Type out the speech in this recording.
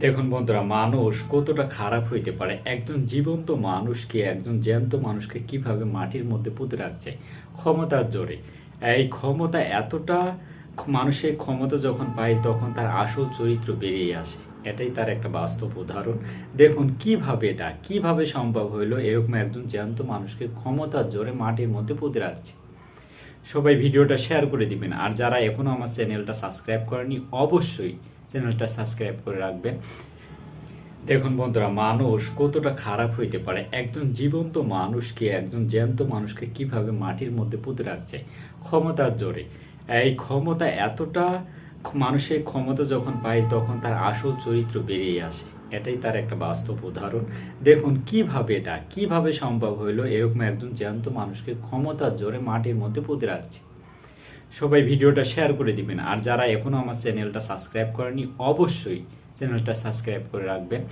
দেখুন বন্ধুরা, মানুষ কতটা খারাপ হইতে পারে। একজন জীবন্ত মানুষকে, একজন জ্যান্ত মানুষকে কিভাবে মাটির মধ্যে পুঁতে রাখছে ক্ষমতার জোরে। এই ক্ষমতা এতটা, মানুষের ক্ষমতা যখন পায় তখন তার আসল চরিত্র বেরিয়ে আসে। এটাই তার একটা বাস্তব উদাহরণ। দেখুন কিভাবে এটা কিভাবে সম্ভব হইলো, এরকম একজন জ্যান্ত মানুষকে ক্ষমতার জোরে মাটির মধ্যে পুঁতে রাখছে। সবাই ভিডিওটা শেয়ার করে দিবেন, আর যারা এখনো আমার চ্যানেলটা সাবস্ক্রাইব করেনি অবশ্যই চ্যানেলটা সাবস্ক্রাইব করে রাখবেন। দেখুন বন্ধুরা, মানুষ কতটা খারাপ হইতে পারে। একজন জীবন্ত মানুষকে, একজন জ্যান্ত মানুষকে কিভাবে মাটির মধ্যে পুঁতে রাখছে ক্ষমতার জোরে। এই ক্ষমতা এতটা, মানুষের ক্ষমতা যখন পায় তখন তার আসল চরিত্র বেরিয়ে আসে। এটাই তার একটা বাস্তব উদাহরণ। দেখুন কিভাবে এটা কিভাবে সম্ভব হইলো, এরকম একজন জ্যান্ত মানুষকে ক্ষমতার জোরে মাটির মধ্যে পুঁতে রাখছে। সবাই ভিডিওটা শেয়ার করে দিবেন, আর যারা এখনো আমার চ্যানেলটা সাবস্ক্রাইব করেনি অবশ্যই চ্যানেলটা সাবস্ক্রাইব করে রাখবেন।